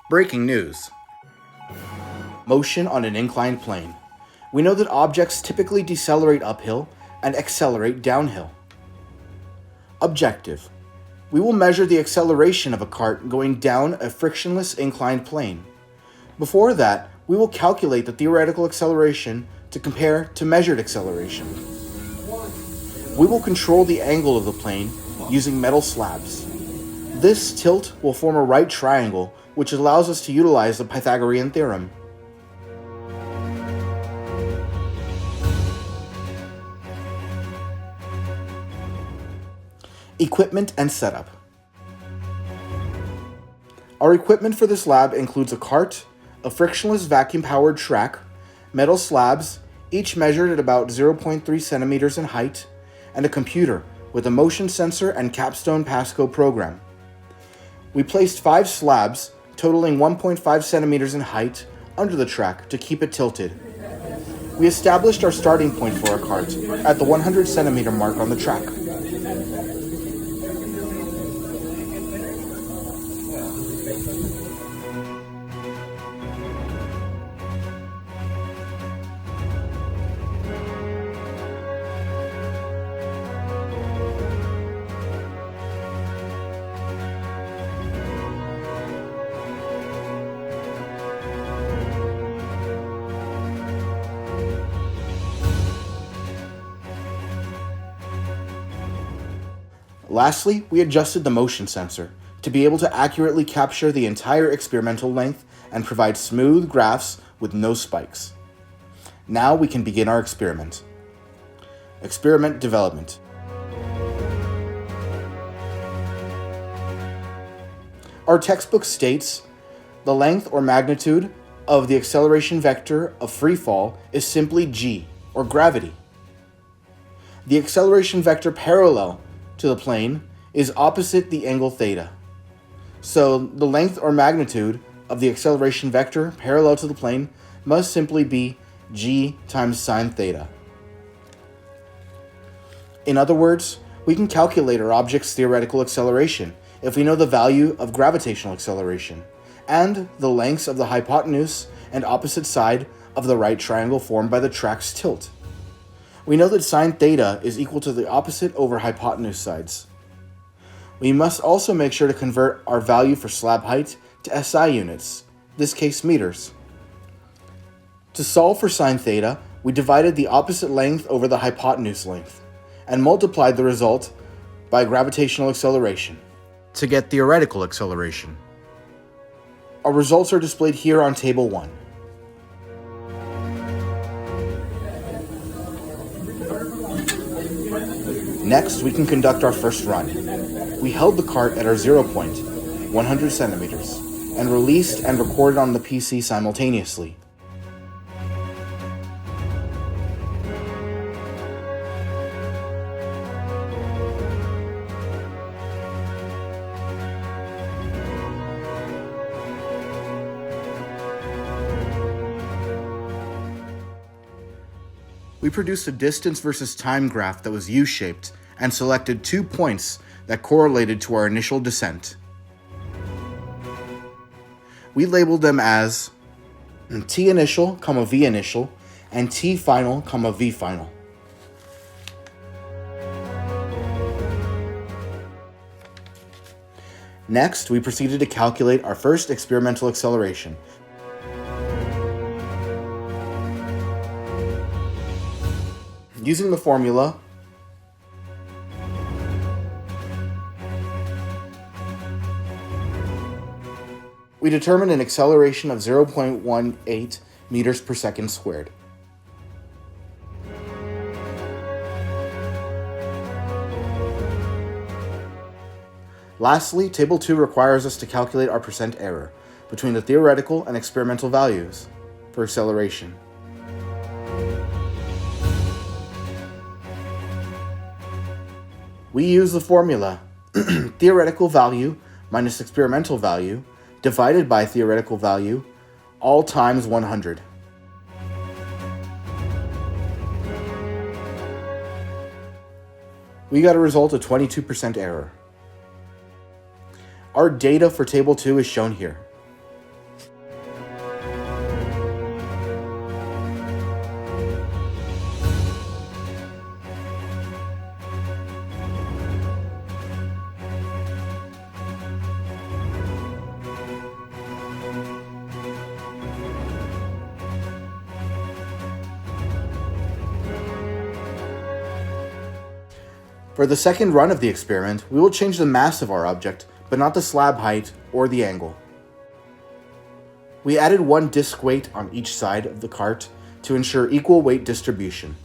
Breaking news. Motion on an inclined plane. We know that objects typically decelerate uphill and accelerate downhill. Objective. We will measure the acceleration of a cart going down a frictionless inclined plane. Before that, we will calculate the theoretical acceleration to compare to measured acceleration. We will control the angle of the plane using metal slabs. This tilt will form a right triangle, which allows us to utilize the Pythagorean theorem. Equipment and setup. Our equipment for this lab includes a cart, a frictionless vacuum-powered track, metal slabs, each measured at about 0.3 centimeters in height, and a computer with a motion sensor and Capstone Pasco program. We placed 5 slabs, totaling 1.5 centimeters in height, under the track to keep it tilted. We established our starting point for our cart at the 100 centimeter mark on the track. Lastly, we adjusted the motion sensor to be able to accurately capture the entire experimental length and provide smooth graphs with no spikes. Now we can begin our experiment. Experiment development. Our textbook states the length or magnitude of the acceleration vector of free fall is simply g, or gravity. The acceleration vector parallel to the plane is opposite the angle theta. So the length or magnitude of the acceleration vector parallel to the plane must simply be g times sine theta. In other words, we can calculate our object's theoretical acceleration if we know the value of gravitational acceleration and the lengths of the hypotenuse and opposite side of the right triangle formed by the track's tilt. We know that sine theta is equal to the opposite over hypotenuse sides. We must also make sure to convert our value for slab height to SI units, this case meters. To solve for sine theta, we divided the opposite length over the hypotenuse length and multiplied the result by gravitational acceleration to get theoretical acceleration. Our results are displayed here on Table 1. Next, we can conduct our first run. We held the cart at our 0 point, 100 centimeters, and released and recorded on the PC simultaneously. We produced a distance versus time graph that was U-shaped and selected 2 points that correlated to our initial descent. We labeled them as T initial, V initial, and T final, V final. Next, we proceeded to calculate our first experimental acceleration. Using the formula, we determined an acceleration of 0.18 meters per second squared. Lastly, Table 2 requires us to calculate our percent error between the theoretical and experimental values for acceleration. We use the formula theoretical value minus experimental value divided by theoretical value, all times 100. We got a result of 22% error. Our data for Table 2 is shown here. For the second run of the experiment, we will change the mass of our object, but not the slab height or the angle. We added one disc weight on each side of the cart to ensure equal weight distribution.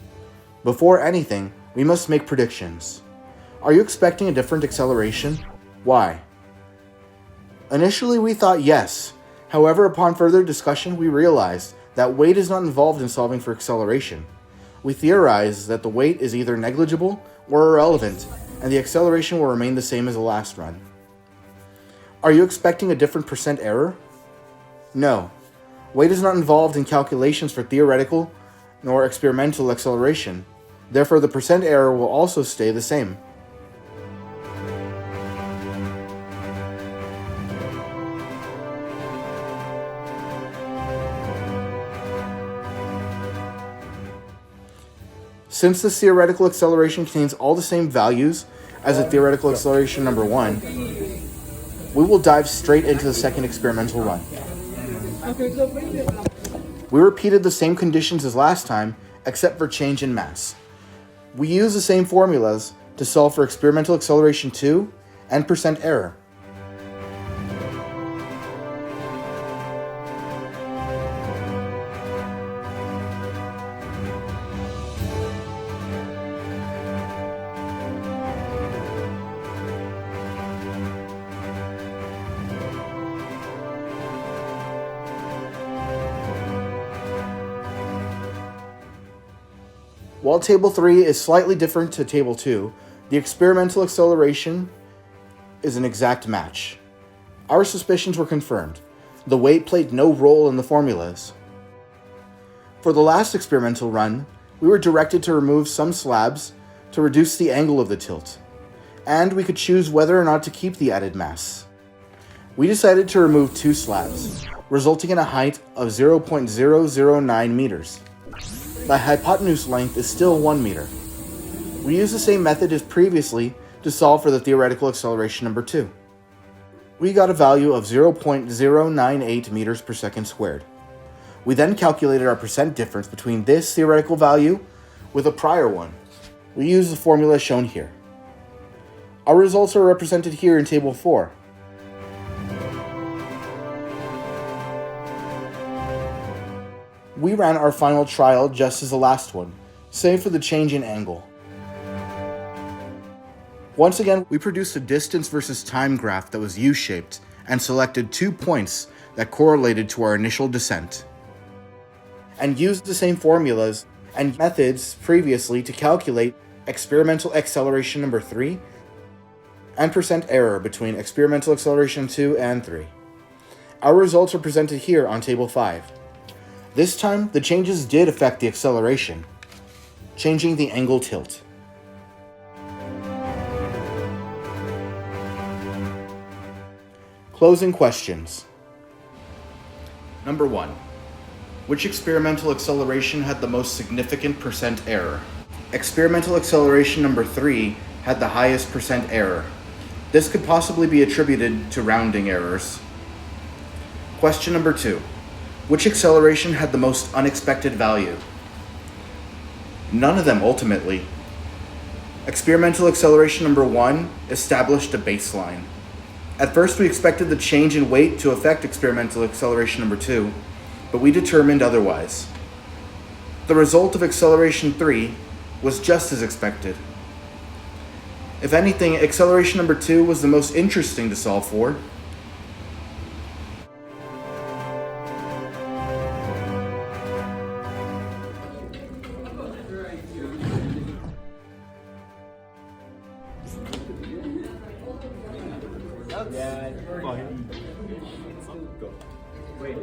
Before anything, we must make predictions. Are you expecting a different acceleration? Why? Initially, we thought yes. However, upon further discussion, we realized that weight is not involved in solving for acceleration. We theorized that the weight is either negligible or irrelevant, and the acceleration will remain the same as the last run. Are you expecting a different percent error? No. Weight is not involved in calculations for theoretical nor experimental acceleration. Therefore, the percent error will also stay the same. Since the theoretical acceleration contains all the same values as the theoretical acceleration number 1, we will dive straight into the second experimental run. We repeated the same conditions as last time, except for change in mass. We use the same formulas to solve for experimental acceleration 2 and percent error. While Table 3 is slightly different to Table 2, the experimental acceleration is an exact match. Our suspicions were confirmed. The weight played no role in the formulas. For the last experimental run, we were directed to remove some slabs to reduce the angle of the tilt, and we could choose whether or not to keep the added mass. We decided to remove 2 slabs, resulting in a height of 0.009 meters. The hypotenuse length is still 1 meter. We use the same method as previously to solve for the theoretical acceleration number 2. We got a value of 0.098 meters per second squared. We then calculated our percent difference between this theoretical value with a prior one. We use the formula shown here. Our results are represented here in Table 4. We ran our final trial just as the last one, save for the change in angle. Once again, we produced a distance versus time graph that was U-shaped and selected 2 points that correlated to our initial descent, and used the same formulas and methods previously to calculate experimental acceleration number 3 and percent error between experimental acceleration 2 and 3. Our results are presented here on Table 5. This time, the changes did affect the acceleration, changing the angle tilt. Closing questions. Number 1. Which experimental acceleration had the most significant percent error? Experimental acceleration number 3 had the highest percent error. This could possibly be attributed to rounding errors. Question number 2. Which acceleration had the most unexpected value? None of them ultimately. Experimental acceleration number 1 established a baseline. At first we expected the change in weight to affect experimental acceleration number 2, but we determined otherwise. The result of acceleration 3 was just as expected. If anything, acceleration number 2 was the most interesting to solve for. Wait.